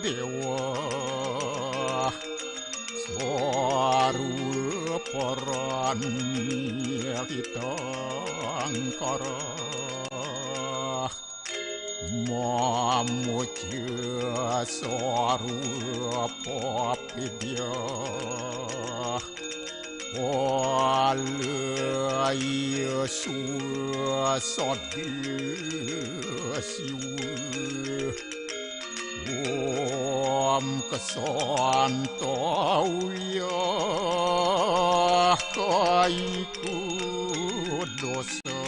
dewa Swaru peran kita angkara Mamuja swaru papidya Walaya suasadi siwa Om kesantauya kaiku dosa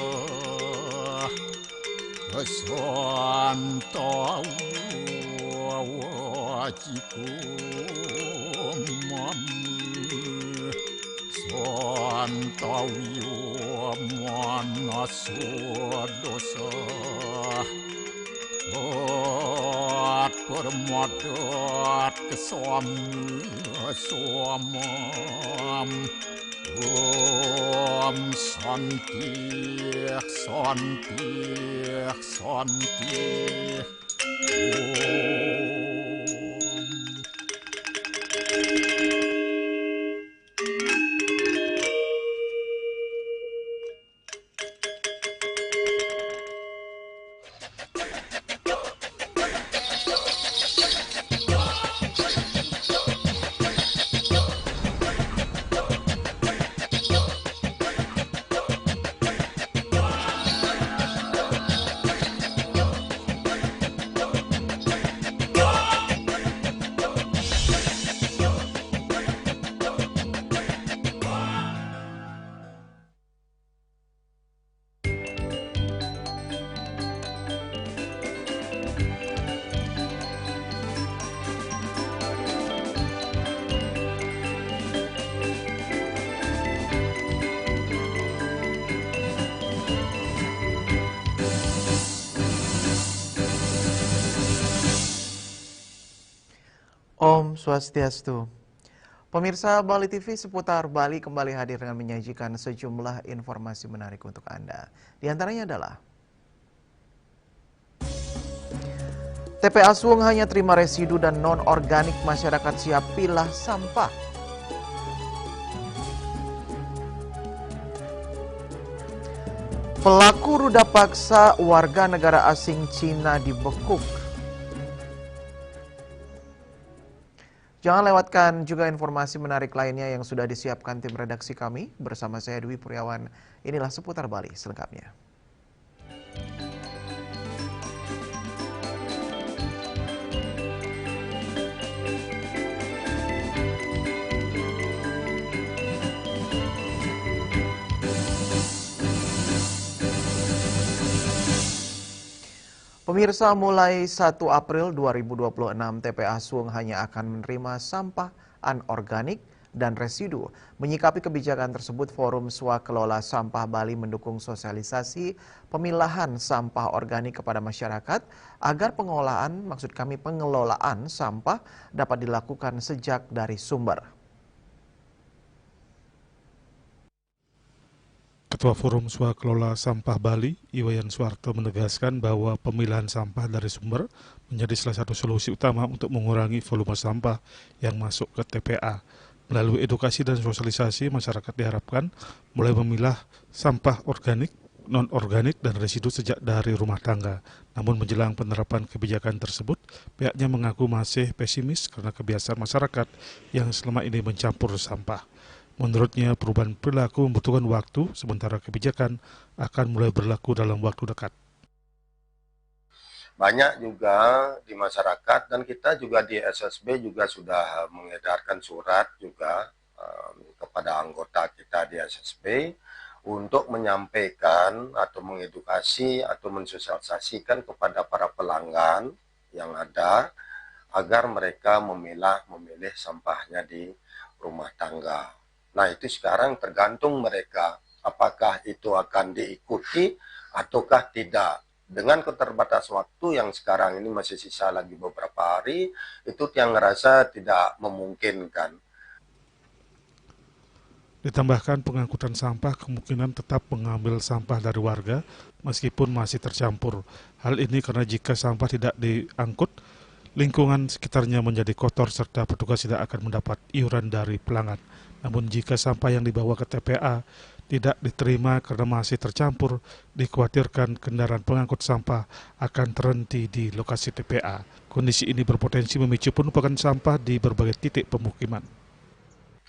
kesantauya wajiku mamu santauya manasu dosa permadat kesamam Om Santi Santi Santi Om Om Swastiastu. Pemirsa Bali TV seputar Bali kembali hadir dengan menyajikan sejumlah informasi menarik untuk Anda. Di antaranya adalah TPA Suweng hanya terima residu dan non-organik, masyarakat siap pilah sampah. Pelaku ruda paksa warga negara asing Cina dibekuk. Jangan lewatkan juga informasi menarik lainnya yang sudah disiapkan tim redaksi kami. Bersama saya Dwi Puryawan, inilah seputar Bali selengkapnya. Pemirsa, mulai 1 April 2026, TPA Suweng hanya akan menerima sampah anorganik dan residu. Menyikapi kebijakan tersebut, Forum Swakelola Sampah Bali mendukung sosialisasi pemilahan sampah organik kepada masyarakat agar pengelolaan sampah dapat dilakukan sejak dari sumber. Ketua Forum Swakelola Sampah Bali, Iwayan Suwarto, menegaskan bahwa pemilahan sampah dari sumber menjadi salah satu solusi utama untuk mengurangi volume sampah yang masuk ke TPA. Melalui edukasi dan sosialisasi, masyarakat diharapkan mulai memilah sampah organik, non-organik, dan residu sejak dari rumah tangga. Namun menjelang penerapan kebijakan tersebut, pihaknya mengaku masih pesimis karena kebiasaan masyarakat yang selama ini mencampur sampah. Menurutnya, perubahan perilaku membutuhkan waktu, sementara kebijakan akan mulai berlaku dalam waktu dekat. Banyak juga di masyarakat, dan kita juga di SSB juga sudah mengedarkan surat juga kepada anggota kita di SSB untuk menyampaikan atau mengedukasi atau mensosialisasikan kepada para pelanggan yang ada agar mereka memilih sampahnya di rumah tangga. Nah, itu sekarang tergantung mereka apakah itu akan diikuti ataukah tidak. Dengan keterbatasan waktu yang sekarang ini masih sisa lagi beberapa hari, itu yang ngerasa tidak memungkinkan. Ditambahkan pengangkutan sampah kemungkinan tetap mengambil sampah dari warga meskipun masih tercampur. Hal ini karena jika sampah tidak diangkut, lingkungan sekitarnya menjadi kotor serta petugas tidak akan mendapat iuran dari pelanggan. Namun jika sampah yang dibawa ke TPA tidak diterima karena masih tercampur, dikhawatirkan kendaraan pengangkut sampah akan terhenti di lokasi TPA. Kondisi ini berpotensi memicu penumpukan sampah di berbagai titik pemukiman.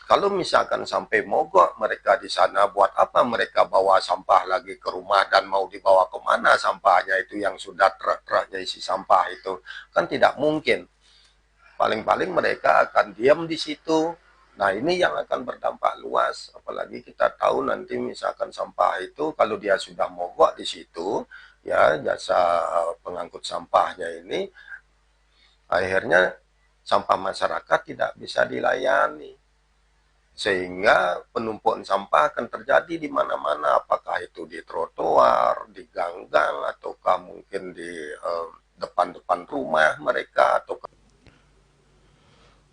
Kalau misalkan sampai mogok mereka di sana, buat apa mereka bawa sampah lagi ke rumah dan mau dibawa kemana sampahnya itu yang sudah truk-truknya isi sampah itu? Kan tidak mungkin. Paling-paling mereka akan diam di situ. Nah ini yang akan berdampak luas. Apalagi kita tahu nanti misalkan sampah itu kalau dia sudah mogok di situ, ya jasa pengangkut sampahnya ini, akhirnya sampah masyarakat tidak bisa dilayani. Sehingga penumpukan sampah akan terjadi di mana-mana, apakah itu di trotoar, di gang-gang, ataukah mungkin di depan-depan rumah mereka.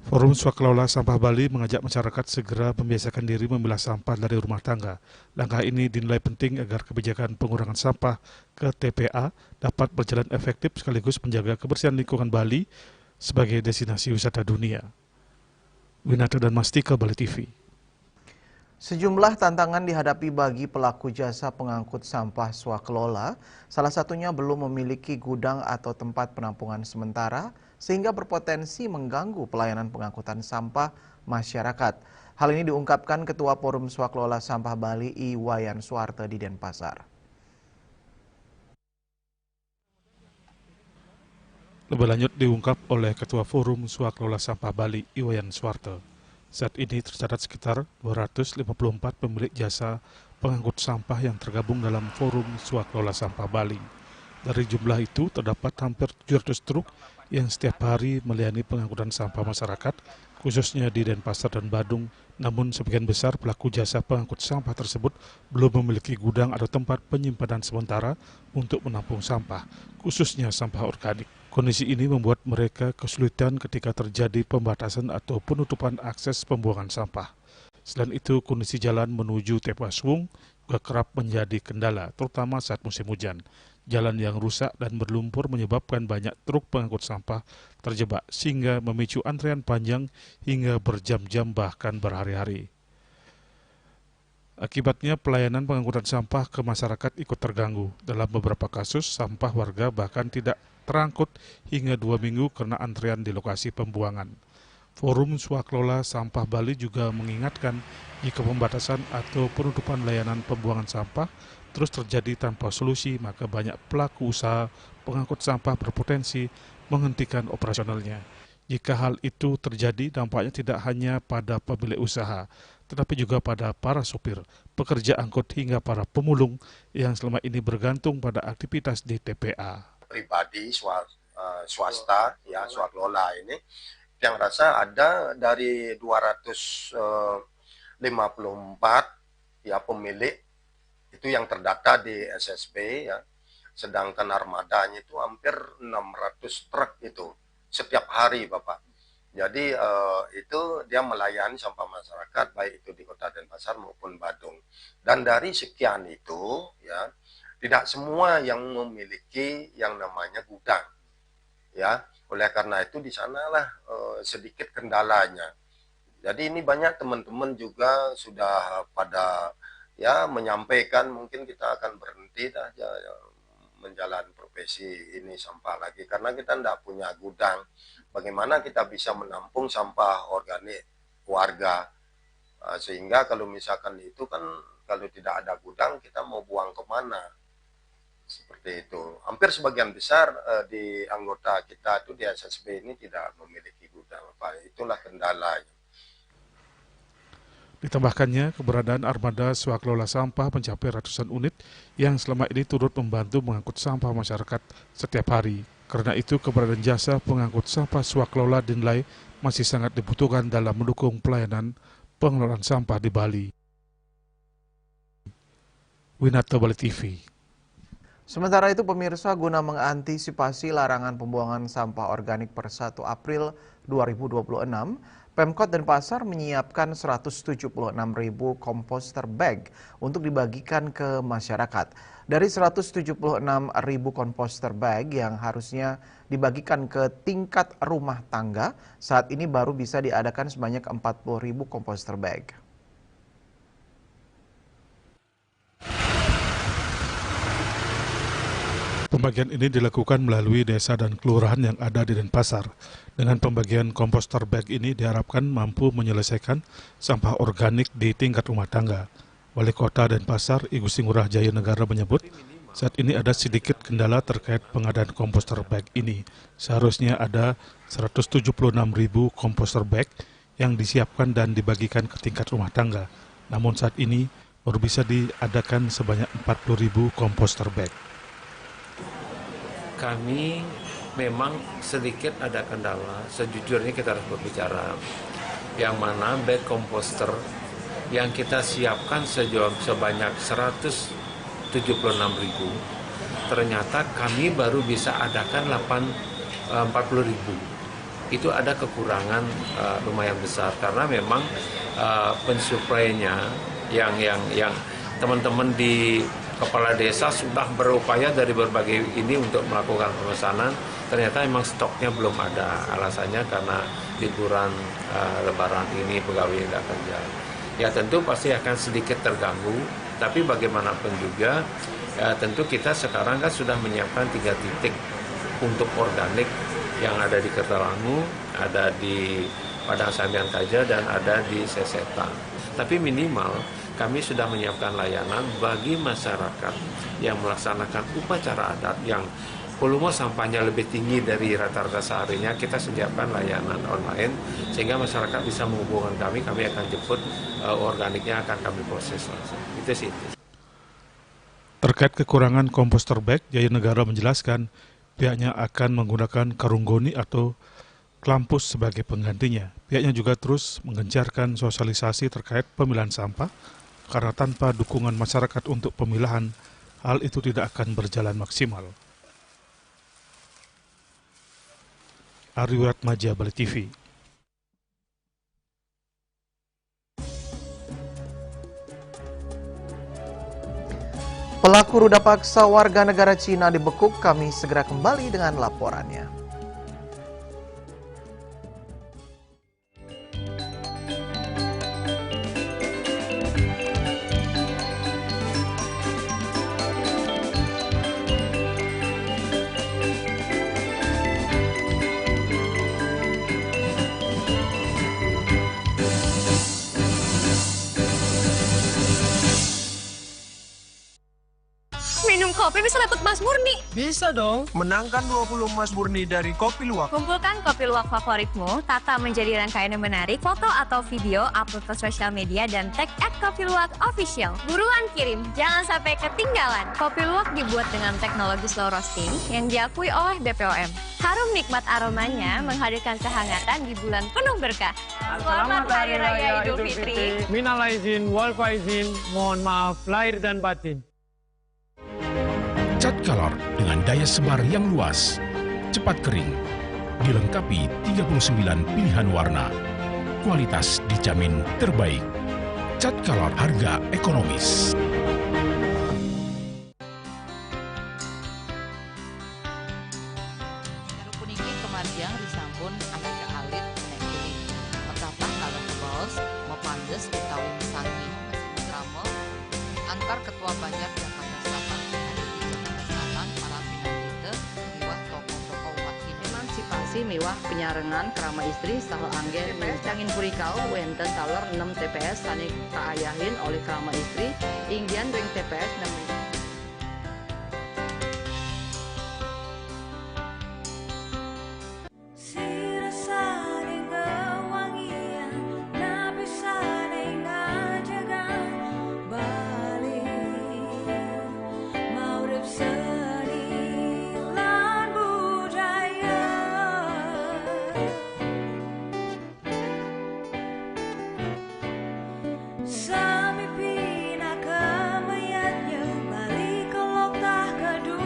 Forum Swakelola Sampah Bali mengajak masyarakat segera membiasakan diri memilah sampah dari rumah tangga. Langkah ini dinilai penting agar kebijakan pengurangan sampah ke TPA dapat berjalan efektif sekaligus menjaga kebersihan lingkungan Bali sebagai destinasi wisata dunia. Winata dan Mastika, Bali TV. Sejumlah tantangan dihadapi bagi pelaku jasa pengangkut sampah swakelola, salah satunya belum memiliki gudang atau tempat penampungan sementara, sehingga berpotensi mengganggu pelayanan pengangkutan sampah masyarakat. Hal ini diungkapkan Ketua Forum Swakelola Sampah Bali Iwayan Suwarte di Denpasar. Lebih lanjut diungkap oleh Ketua Forum Swakelola Sampah Bali Iwayan Suwarte. Saat ini tercatat sekitar 254 pemilik jasa pengangkut sampah yang tergabung dalam Forum Swakelola Sampah Bali. Dari jumlah itu terdapat hampir 700 truk yang setiap hari melayani pengangkutan sampah masyarakat, khususnya di Denpasar dan Badung. Namun sebagian besar pelaku jasa pengangkut sampah tersebut belum memiliki gudang atau tempat penyimpanan sementara untuk menampung sampah, khususnya sampah organik. Kondisi ini membuat mereka kesulitan ketika terjadi pembatasan atau penutupan akses pembuangan sampah. Selain itu, kondisi jalan menuju TPA Swung juga kerap menjadi kendala, terutama saat musim hujan. Jalan yang rusak dan berlumpur menyebabkan banyak truk pengangkut sampah terjebak, sehingga memicu antrean panjang hingga berjam-jam bahkan berhari-hari. Akibatnya pelayanan pengangkutan sampah ke masyarakat ikut terganggu. Dalam beberapa kasus, sampah warga bahkan tidak terangkut hingga 2 minggu karena antrean di lokasi pembuangan. Forum Swakelola Sampah Bali juga mengingatkan jika pembatasan atau penutupan layanan pembuangan sampah terus terjadi tanpa solusi, maka banyak pelaku usaha pengangkut sampah berpotensi menghentikan operasionalnya. Jika hal itu terjadi, dampaknya tidak hanya pada pemilik usaha, tetapi juga pada para sopir, pekerja angkut hingga para pemulung yang selama ini bergantung pada aktivitas di TPA. Pribadi swasta ya swakelola ini yang rasa ada dari 254 ya pemilik itu yang terdata di SSB ya, sedangkan armadanya itu hampir 600 truk itu setiap hari Bapak. Jadi itu dia melayani sampah masyarakat baik itu di Kota Denpasar maupun Badung. Dan dari sekian itu ya tidak semua yang memiliki yang namanya gudang, ya. Oleh karena itu di sanalah sedikit kendalanya. Jadi ini banyak teman-teman juga sudah pada ya menyampaikan mungkin kita akan berhenti dah ya, menjalani profesi ini sampah lagi karena kita tidak punya gudang. Bagaimana kita bisa menampung sampah organik warga sehingga kalau misalkan itu kan kalau tidak ada gudang kita mau buang kemana? Seperti itu. Hampir sebagian besar di anggota kita itu di SSB ini tidak memiliki gudang. Itulah kendalanya. Ditambahkannya, keberadaan armada swakelola sampah mencapai ratusan unit yang selama ini turut membantu mengangkut sampah masyarakat setiap hari. Karena itu, keberadaan jasa pengangkut sampah swakelola dinilai masih sangat dibutuhkan dalam mendukung pelayanan pengelolaan sampah di Bali. Winata, Bali TV. Sementara itu pemirsa, guna mengantisipasi larangan pembuangan sampah organik per 1 April 2026, Pemkot Denpasar menyiapkan 176.000 komposter bag untuk dibagikan ke masyarakat. Dari 176.000 komposter bag yang harusnya dibagikan ke tingkat rumah tangga, saat ini baru bisa diadakan sebanyak 40.000 komposter bag. Pembagian ini dilakukan melalui desa dan kelurahan yang ada di Denpasar. Dengan pembagian komposter bag ini diharapkan mampu menyelesaikan sampah organik di tingkat rumah tangga. Wali Kota Denpasar, I Gusti Ngurah Jaya Negara menyebut, saat ini ada sedikit kendala terkait pengadaan komposter bag ini. Seharusnya ada 176.000 komposter bag yang disiapkan dan dibagikan ke tingkat rumah tangga. Namun saat ini baru bisa diadakan sebanyak 40.000 komposter bag. Kami memang sedikit ada kendala, sejujurnya kita harus berbicara, yang mana bag komposter yang kita siapkan sebanyak 176.000, ternyata kami baru bisa adakan 40.000. Itu ada kekurangan lumayan besar, karena memang pensuplainya yang teman-teman di Kepala Desa sudah berupaya dari berbagai ini untuk melakukan pemesanan, ternyata memang stoknya belum ada. Alasannya karena liburan Lebaran ini pegawai tidak kerja. Ya tentu pasti akan sedikit terganggu, tapi bagaimanapun juga tentu kita sekarang kan sudah menyiapkan 3 titik untuk organik yang ada di Kertalangu, ada di Padang Sambian Kaja, dan ada di Seseta. Tapi minimal kami sudah menyiapkan layanan bagi masyarakat yang melaksanakan upacara adat yang volume sampahnya lebih tinggi dari rata-rata seharinya. Kita sediakan layanan online sehingga masyarakat bisa menghubungkan kami akan jemput organiknya, akan kami proses langsung. Itu sih. Terkait kekurangan komposter bag, Jaya Negara menjelaskan pihaknya akan menggunakan karung goni atau klampus sebagai penggantinya. Pihaknya juga terus menggencarkan sosialisasi terkait pemilahan sampah, karena tanpa dukungan masyarakat untuk pemilahan, hal itu tidak akan berjalan maksimal. Ari Wiratmaja, Bali TV. Pelaku ruda paksa warga negara Cina dibekuk, kami segera kembali dengan laporannya. Minum kopi bisa dapat emas murni. Bisa dong, menangkan 20 emas murni dari Kopi Luwak. Kumpulkan kopi luwak favoritmu, tata menjadi rangkaian yang menarik, foto atau video, upload ke sosial media, dan tag @kopiluwak_official. Buruan kirim, jangan sampai ketinggalan. Kopi luwak dibuat dengan teknologi slow roasting yang diakui oleh BPOM. Harum nikmat aromanya menghadirkan kehangatan di bulan penuh berkah. Selamat Hari Raya Idul Fitri. Minal aizin, wal faizin, mohon maaf lahir dan batin. Cat color dengan daya sebar yang luas, cepat kering, dilengkapi 39 pilihan warna. Kualitas dijamin terbaik. Cat color harga ekonomis. Puniki kematian disampun aneka alit kuning. Metapah kalau kebos, mepandes utawi mesangin, drama, antar ketua Banjar Jakarta Selatan ada di Jakarta Selatan para pinangita miwah tokoh-tokoh umat ini. Emansipasi miwah penyarengan kerama istri saha anggen cangin purikau wenten taler 6 TPS sani kaayahin oleh kerama istri inggian ring TPS 6. Sami pina kemayatnya balik ke lokah kedua.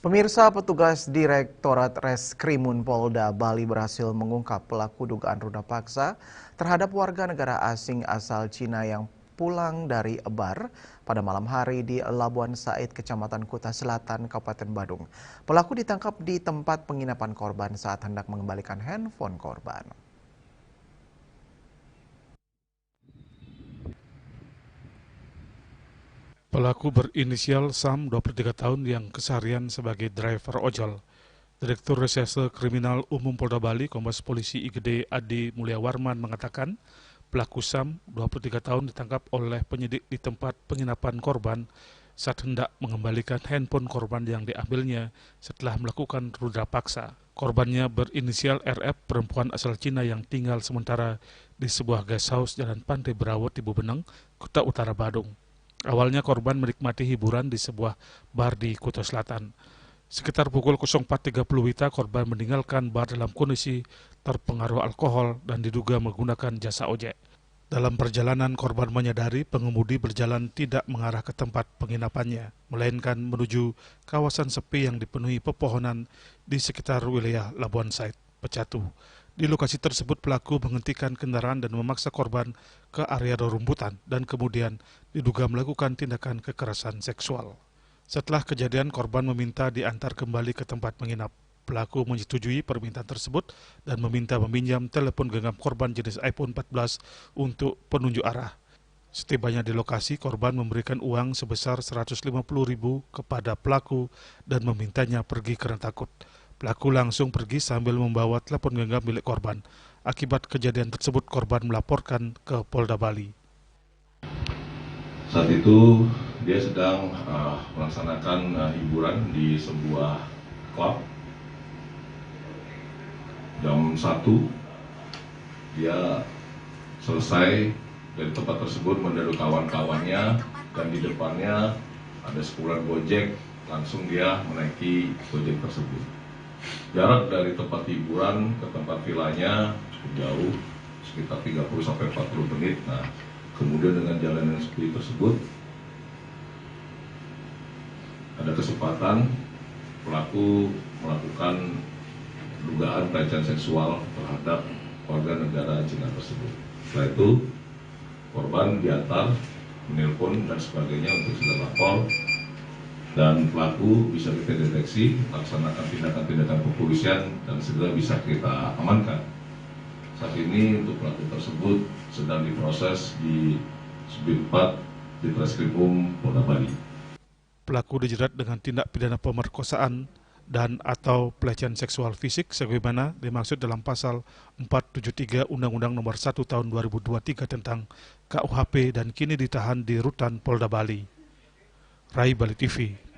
Pemirsa, petugas Direktorat Reskrimun Polda Bali berhasil mengungkap pelaku dugaan ruda paksa terhadap warga negara asing asal Cina yang pulang dari Ebar pada malam hari di Labuan Said, Kecamatan Kuta Selatan, Kabupaten Badung. Pelaku ditangkap di tempat penginapan korban saat hendak mengembalikan handphone korban. Pelaku berinisial Sam, 23 tahun yang keseharian sebagai driver ojol. Direktur Reserse Kriminal Umum Polda Bali, Kombes Polisi IGD Adi Mulyawarman mengatakan, pelaku Sam, 23 tahun ditangkap oleh penyidik di tempat penginapan korban saat hendak mengembalikan handphone korban yang diambilnya setelah melakukan ruda paksa. Korbannya berinisial RF, perempuan asal Cina yang tinggal sementara di sebuah guest house Jalan Pantai Berawat di Bubeneng, Kuta Utara, Badung. Awalnya korban menikmati hiburan di sebuah bar di Kuta Selatan. Sekitar pukul 04.30 WITA, korban meninggalkan bar dalam kondisi terpengaruh alkohol dan diduga menggunakan jasa ojek. Dalam perjalanan, korban menyadari pengemudi berjalan tidak mengarah ke tempat penginapannya, melainkan menuju kawasan sepi yang dipenuhi pepohonan di sekitar wilayah Labuan Said, Pecatu. Di lokasi tersebut, pelaku menghentikan kendaraan dan memaksa korban ke area rumputan dan kemudian diduga melakukan tindakan kekerasan seksual. Setelah kejadian, korban meminta diantar kembali ke tempat menginap. Pelaku menyetujui permintaan tersebut dan meminta meminjam telepon genggam korban jenis iPhone 14 untuk penunjuk arah. Setibanya di lokasi, korban memberikan uang sebesar 150.000 kepada pelaku dan memintanya pergi karena takut. Pelaku langsung pergi sambil membawa telepon genggam milik korban. Akibat kejadian tersebut, korban melaporkan ke Polda Bali. Saat itu dia sedang melaksanakan hiburan di sebuah klub. Jam 1 dia selesai dari tempat tersebut mendadak kawan-kawannya, dan di depannya ada sepulan Gojek. Langsung dia menaiki Gojek tersebut. Jarak dari tempat hiburan ke tempat vilanya cukup jauh, sekitar 30-40 menit. Nah, kemudian dengan jalanan seperti tersebut, ada kesempatan pelaku melakukan dugaan pelecehan seksual terhadap warga negara Cina tersebut. Setelah itu, korban diantar, menelpon dan sebagainya untuk segera lapor, dan pelaku bisa kita deteksi, laksanakan tindakan-tindakan kepolisian dan segera bisa kita amankan. Saat ini untuk pelaku tersebut sedang diproses di Subdit 4 di Reskrimum Polda Bali. Pelaku dijerat dengan tindak pidana pemerkosaan dan atau pelecehan seksual fisik sebagaimana dimaksud dalam pasal 473 Undang-Undang Nomor 1 Tahun 2023 tentang KUHP dan kini ditahan di Rutan Polda Bali. Rai, Bali TV.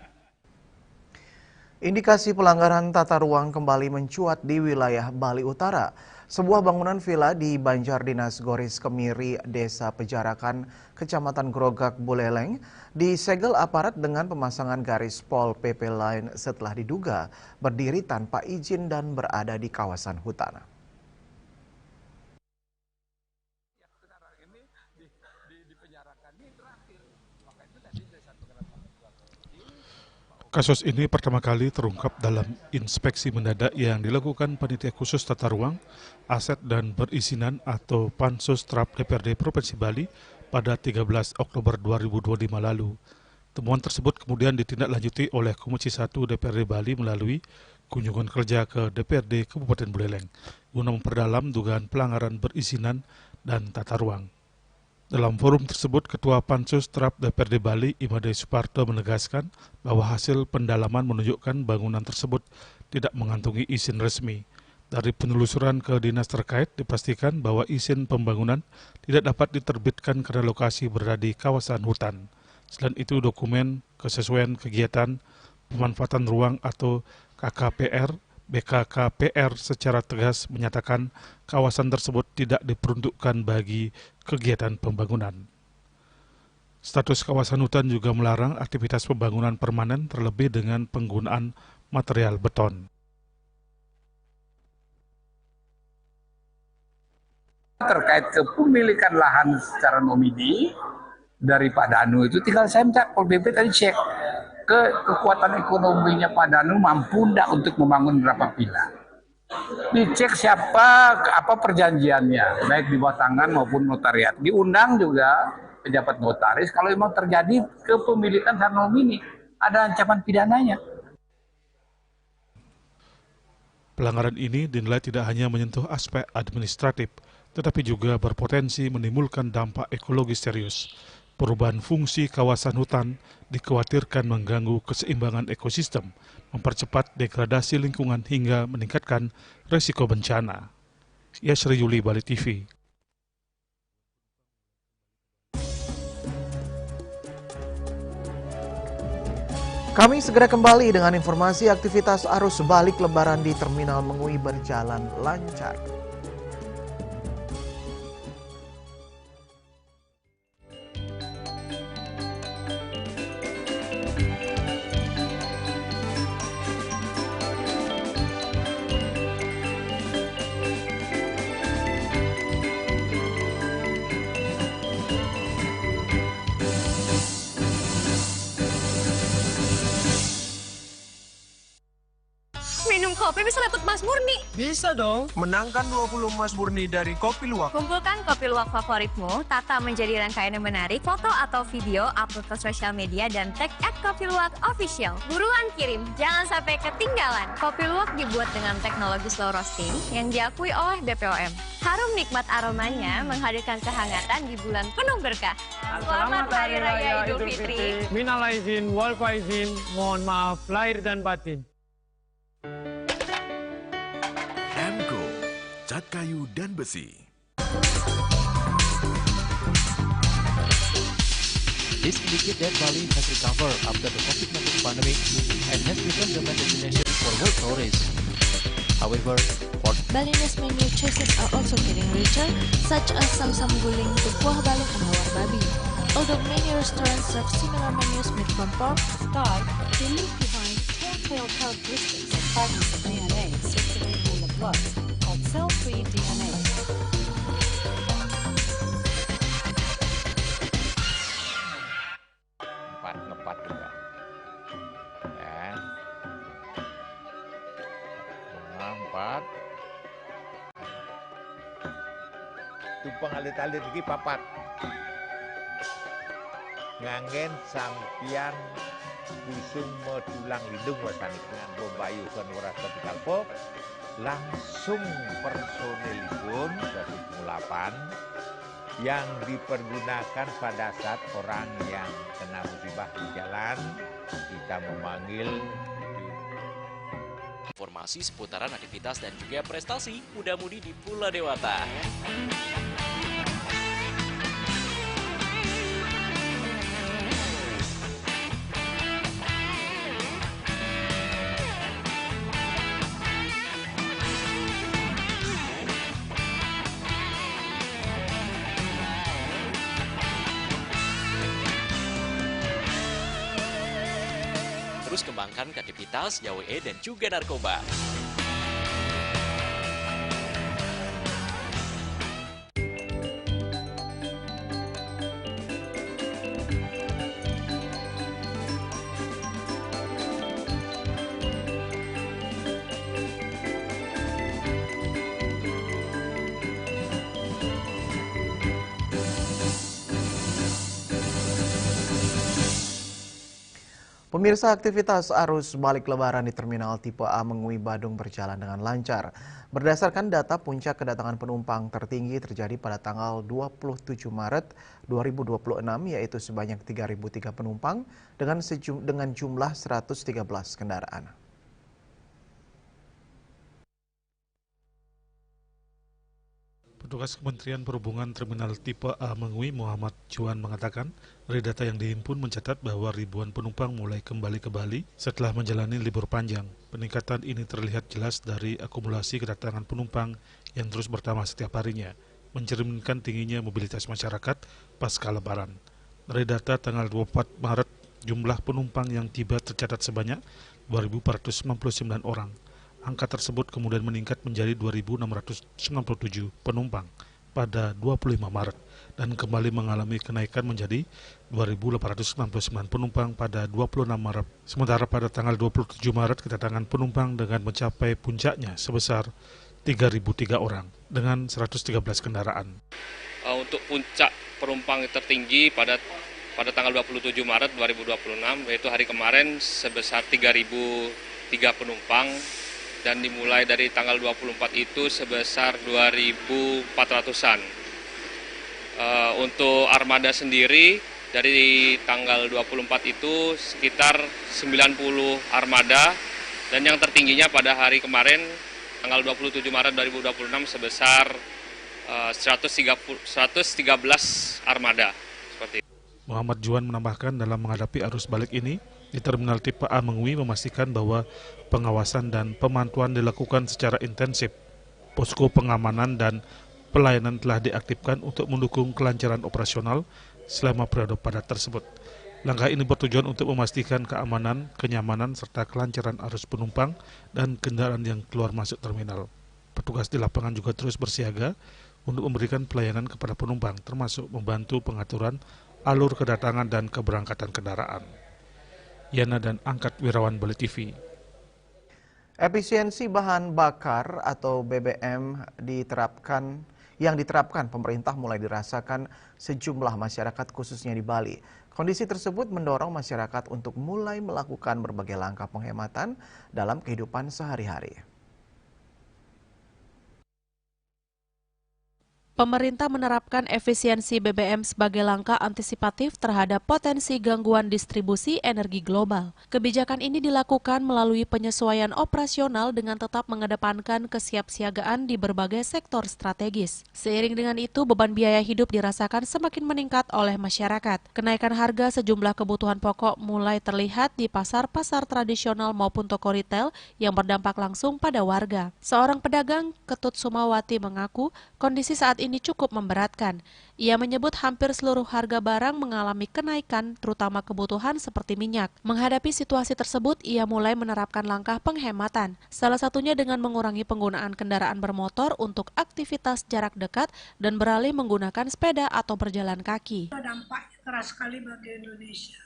Indikasi pelanggaran tata ruang kembali mencuat di wilayah Bali Utara. Sebuah bangunan villa di Banjar Dinas Goris Kemiri, Desa Pejarakan, Kecamatan Grogak, Buleleng, disegel aparat dengan pemasangan garis Pol PP lain setelah diduga berdiri tanpa izin dan berada di kawasan hutan. Kasus ini pertama kali terungkap dalam inspeksi mendadak yang dilakukan Panitia Khusus Tata Ruang, Aset dan Perizinan atau Pansus Trap DPRD Provinsi Bali pada 13 Oktober 2025 lalu. Temuan tersebut kemudian ditindaklanjuti oleh Komisi 1 DPRD Bali melalui kunjungan kerja ke DPRD Kabupaten Buleleng guna memperdalam dugaan pelanggaran perizinan dan tata ruang. Dalam forum tersebut, Ketua Pansus Terap DPRD Bali, Imade Suparto, menegaskan bahwa hasil pendalaman menunjukkan bangunan tersebut tidak mengantongi izin resmi. Dari penelusuran ke dinas terkait, dipastikan bahwa izin pembangunan tidak dapat diterbitkan karena lokasi berada di kawasan hutan. Selain itu, dokumen kesesuaian kegiatan pemanfaatan ruang atau KKPR, BKKPR secara tegas menyatakan kawasan tersebut tidak diperuntukkan bagi kegiatan pembangunan. Status kawasan hutan juga melarang aktivitas pembangunan permanen terlebih dengan penggunaan material beton. Terkait kepemilikan lahan secara nomini dari Pak Danu itu tinggal saya minta Pol BP tadi cek kekuatan ekonominya Pak Danu mampu enggak untuk membangun berapa villa. Dicek apa perjanjiannya, baik di bawah tangan maupun notariat. Diundang juga pejabat notaris kalau memang terjadi kepemilikan secara nomini, ada ancaman pidananya. Pelanggaran ini dinilai tidak hanya menyentuh aspek administratif, tetapi juga berpotensi menimbulkan dampak ekologis serius. Perubahan fungsi kawasan hutan dikhawatirkan mengganggu keseimbangan ekosistem, mempercepat degradasi lingkungan hingga meningkatkan resiko bencana. Yasri Yuli, Bali TV. Kami segera kembali dengan informasi aktivitas arus balik Lebaran di Terminal Mengui berjalan lancar. Minum kopi bisa dapat emas murni. Bisa dong, menangkan 20 emas murni dari Kopi Luwak. Kumpulkan kopi luwak favoritmu, tata menjadi rangkaian yang menarik, foto atau video, upload ke sosial media, dan tag @kopiluwak_official. Buruan kirim, jangan sampai ketinggalan. Kopi luwak dibuat dengan teknologi slow roasting yang diakui oleh BPOM. Harum nikmat aromanya menghadirkan kehangatan di bulan penuh berkah. Selamat Hari Raya Idul Fitri. Minal aizin, wal faizin, mohon maaf lahir dan batin. Emco, cat kayu dan besi. This indicate that Bali has recovered after the COVID-19 pandemic and has become the main destination for world tourists. However, Balinese menu choices are also getting richer, such as sam-sam guling, tupuah balung, and hawar babi. Although many restaurants serve similar menus made from pork, Start to leave behind telltale characteristics of fragments of DNA circulating in the blood called cell-free DNA. Ngepat juga. Ya. 4. Tumpang alit-alit lagi papat. Ngangen sampian busung metulang lindung wasanik nganggo bayu sonora ketikal pop langsung personelipun 108 yang dipergunakan pada saat orang yang kena musibah di jalan kita memanggil. Informasi seputaran aktivitas dan juga prestasi muda-mudi di Pulau Dewata. Terus kembangkan kreativitas, YWE dan juga narkoba. Pemirsa, aktivitas arus balik lebaran di Terminal Tipe A Mengui Badung berjalan dengan lancar. Berdasarkan data, puncak kedatangan penumpang tertinggi terjadi pada tanggal 27 Maret 2026, yaitu sebanyak 3.003 penumpang dengan jumlah 113 kendaraan. Petugas Kementerian Perhubungan Terminal Tipe A Mengui Muhammad Juan mengatakan, dari data yang dihimpun mencatat bahwa ribuan penumpang mulai kembali ke Bali setelah menjalani libur panjang. Peningkatan ini terlihat jelas dari akumulasi kedatangan penumpang yang terus bertambah setiap harinya, mencerminkan tingginya mobilitas masyarakat pasca Lebaran. Dari data tanggal 24 Maret, jumlah penumpang yang tiba tercatat sebanyak 2.499 orang. Angka tersebut kemudian meningkat menjadi 2.697 penumpang pada 25 Maret dan kembali mengalami kenaikan menjadi 2.899 penumpang pada 26 Maret. Sementara pada tanggal 27 Maret kedatangan penumpang dengan mencapai puncaknya sebesar 3.003 orang dengan 113 kendaraan. Untuk puncak penumpang tertinggi pada tanggal 27 Maret 2026, yaitu hari kemarin sebesar 3.003 penumpang. Dan dimulai dari tanggal 24 itu sebesar 2.400-an. Untuk armada sendiri dari tanggal 24 itu sekitar 90 armada, dan yang tertingginya pada hari kemarin tanggal 27 Maret 2026 sebesar 113 armada. Seperti itu. Muhammad Juan menambahkan, dalam menghadapi arus balik ini, di Terminal Tipe A Mengui memastikan bahwa pengawasan dan pemantauan dilakukan secara intensif. Posko pengamanan dan pelayanan telah diaktifkan untuk mendukung kelancaran operasional selama periode padat tersebut. Langkah ini bertujuan untuk memastikan keamanan, kenyamanan, serta kelancaran arus penumpang dan kendaraan yang keluar masuk terminal. Petugas di lapangan juga terus bersiaga untuk memberikan pelayanan kepada penumpang, termasuk membantu pengaturan alur kedatangan dan keberangkatan kendaraan. Yana dan Angkat Wirawan Bali TV. Efisiensi bahan bakar atau BBM yang diterapkan pemerintah mulai dirasakan sejumlah masyarakat khususnya di Bali. Kondisi tersebut mendorong masyarakat untuk mulai melakukan berbagai langkah penghematan dalam kehidupan sehari-hari. Pemerintah menerapkan efisiensi BBM sebagai langkah antisipatif terhadap potensi gangguan distribusi energi global. Kebijakan ini dilakukan melalui penyesuaian operasional dengan tetap mengedepankan kesiapsiagaan di berbagai sektor strategis. Seiring dengan itu, beban biaya hidup dirasakan semakin meningkat oleh masyarakat. Kenaikan harga sejumlah kebutuhan pokok mulai terlihat di pasar-pasar tradisional maupun toko retail yang berdampak langsung pada warga. Seorang pedagang, Ketut Sumawati, mengaku kondisi saat ini cukup memberatkan. Ia menyebut hampir seluruh harga barang mengalami kenaikan, terutama kebutuhan seperti minyak. Menghadapi situasi tersebut, ia mulai menerapkan langkah penghematan. Salah satunya dengan mengurangi penggunaan kendaraan bermotor untuk aktivitas jarak dekat dan beralih menggunakan sepeda atau berjalan kaki. Dampaknya keras sekali bagi Indonesia.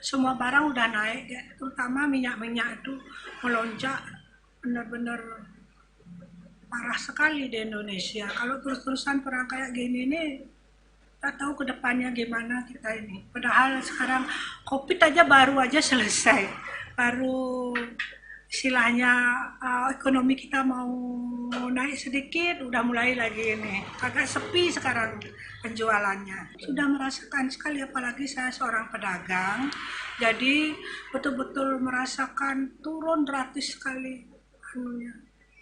Semua barang udah naik, terutama minyak-minyak itu melonjak benar-benar parah sekali di Indonesia. Kalau terus-terusan perang kayak gini nih, tak tahu ke depannya gimana kita ini. Padahal sekarang COVID aja baru aja selesai. Baru istilahnya ekonomi kita mau naik sedikit, udah mulai lagi ini. Agak sepi sekarang penjualannya. Sudah merasakan sekali, apalagi saya seorang pedagang. Jadi betul-betul merasakan turun drastis sekali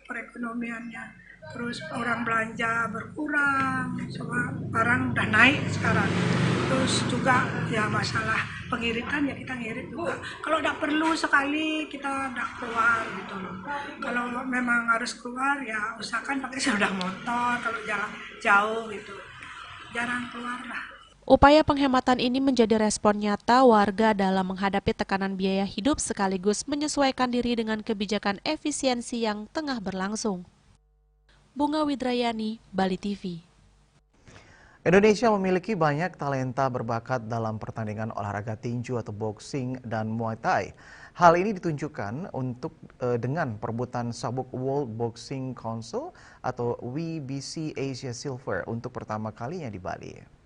perekonomiannya, terus orang belanja berkurang, semua barang udah naik sekarang. Terus juga ya masalah pengiritan, ya kita ngirit juga. Kalau tidak perlu sekali kita tidak keluar gitu loh. Kalau memang harus keluar ya usahakan pakai sepeda motor, kalau jalan jauh gitu, jarang keluar lah. Upaya penghematan ini menjadi respon nyata warga dalam menghadapi tekanan biaya hidup sekaligus menyesuaikan diri dengan kebijakan efisiensi yang tengah berlangsung. Bunga Widrayani, Bali TV. Indonesia memiliki banyak talenta berbakat dalam pertandingan olahraga tinju atau boxing dan Muay Thai. Hal ini ditunjukkan dengan perebutan sabuk World Boxing Council atau WBC Asia Silver untuk pertama kalinya di Bali.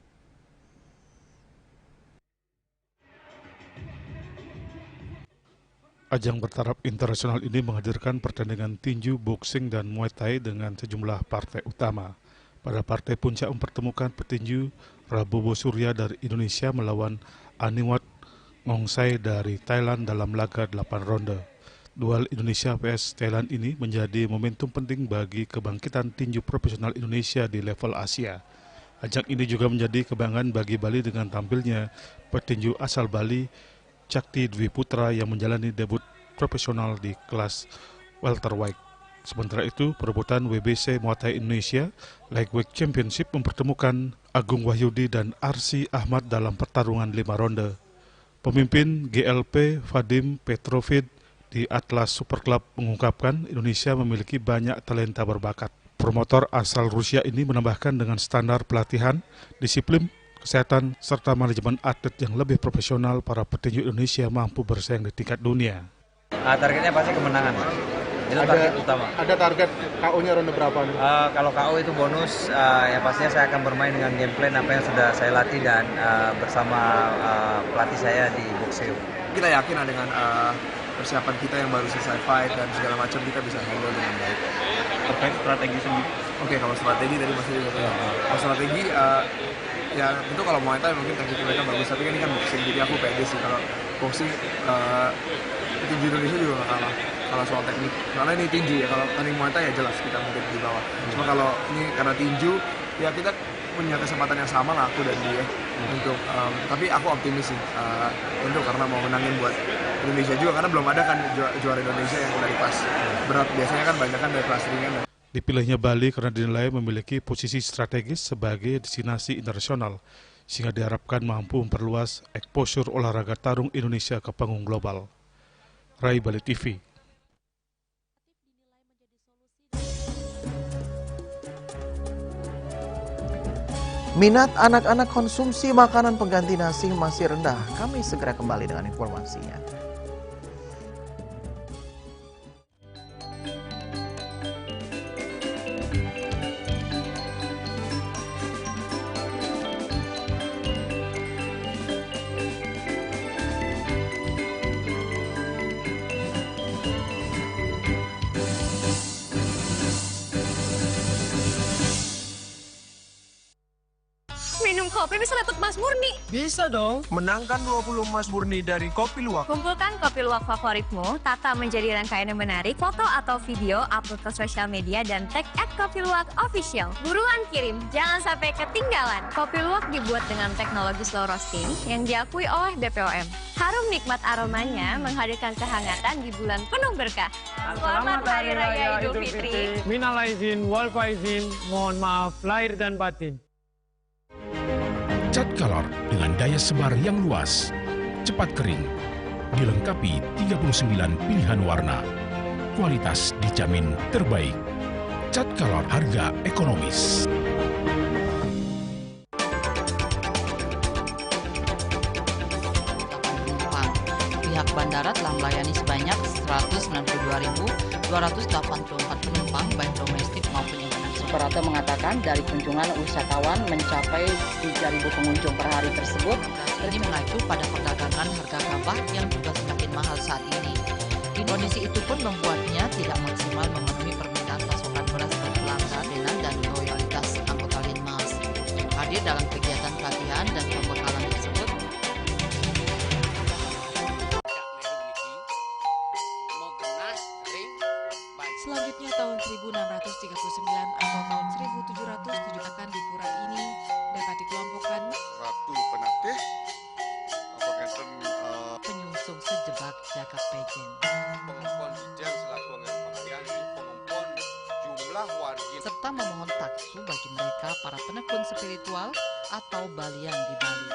Ajang bertaraf internasional ini menghadirkan pertandingan tinju, boxing, dan muay thai dengan sejumlah partai utama. Pada partai puncak mempertemukan petinju Prabowo Surya dari Indonesia melawan Aniwat Ngongsai dari Thailand dalam laga 8 ronde. Duel Indonesia vs Thailand ini menjadi momentum penting bagi kebangkitan tinju profesional Indonesia di level Asia. Ajang ini juga menjadi kebanggaan bagi Bali dengan tampilnya petinju asal Bali, Cakti Dwi Putra yang menjalani debut profesional di kelas welterweight. Sementara itu, perebutan WBC Muay Thai Indonesia Lightweight Championship mempertemukan Agung Wahyudi dan Arsi Ahmad dalam pertarungan 5 ronde. Pemimpin GLP Vadim Petrovid di Atlas Super Club mengungkapkan Indonesia memiliki banyak talenta berbakat. Promotor asal Rusia ini menambahkan dengan standar pelatihan, disiplin, kesehatan, serta manajemen atlet yang lebih profesional, para petinju Indonesia mampu bersaing di tingkat dunia. Targetnya pasti kemenangan. Itu target utama. Ada target KO-nya ronde berapa? Kalau KO itu bonus, ya pastinya saya akan bermain dengan game plan apa yang sudah saya latih dan bersama pelatih saya di Boxeo. Kita yakin dengan persiapan kita yang baru selesai fight dan segala macam, kita bisa handle dengan baik. Terkait strategi sendiri? Oke, kalau strategi tadi masih juga kalau strategi ya tentu kalau Muay Thai mungkin teknik mereka bagus, tapi kan ini kan boxing, jadi aku pede sih kalau boxing. Tinju Indonesia juga nggak kalah kalau soal teknik, karena ini tinju ya. Kalau tanding Muay Thai ya jelas kita mungkin di bawah. Cuma kalau ini karena tinju ya kita punya kesempatan yang sama lah, aku dan dia untuk tapi aku optimis sih untuk karena mau menangin buat Indonesia juga, karena belum ada kan juara Indonesia yang dari kelas berat, biasanya kan banyak kan dari kelas ringan. Dipilihnya Bali karena dinilai memiliki posisi strategis sebagai destinasi internasional, sehingga diharapkan mampu memperluas exposure olahraga tarung Indonesia ke panggung global. Rai Bali TV. Minat anak-anak konsumsi makanan pengganti nasi masih rendah. Kami segera kembali dengan informasinya. Minum kopi bisa dapat emas murni. Bisa dong. Menangkan 20 emas murni dari Kopi Luwak. Kumpulkan kopi luwak favoritmu, tata menjadi rangkaian yang menarik, foto atau video, upload ke sosial media, dan tag @kopiluwak_official. Buruan kirim, jangan sampai ketinggalan. Kopi luwak dibuat dengan teknologi slow roasting yang diakui oleh BPOM. Harum nikmat aromanya menghadirkan kehangatan di bulan penuh berkah. Selamat Hari Raya Idul Fitri. Minal aizin, wal faizin, mohon maaf lahir dan batin. Cat Color dengan daya sebar yang luas, cepat kering, dilengkapi 39 pilihan warna. Kualitas dijamin terbaik. Cat Color harga ekonomis. Pihak bandara telah melayani sebanyak 192.284 penumpang baik domestik maupun internasional. Operator mengatakan dari kunjungan wisatawan mencapai 3.000 pengunjung per hari tersebut. Ini mengacu pada perdagangan harga gabah yang juga semakin mahal saat ini. Kondisi itu pun membuatnya tidak maksimal memenuhi permintaan pasokan beras ke pelanggan dan loyalitas anggota Linmas. Hadir dalam kegiatan pelatihan dan pembekalan tersebut, Selanjutnya tahun 1639 atau tahun 1707 akan di pura ini dapat dikelompokkan Ratu Penatih, penyungsung sejebak jagat pejen. Pengumpul Dijen selaku pengajian di pengumpul jumlah warga serta memohon taksu bagi mereka para penekun spiritual atau balian di Bali.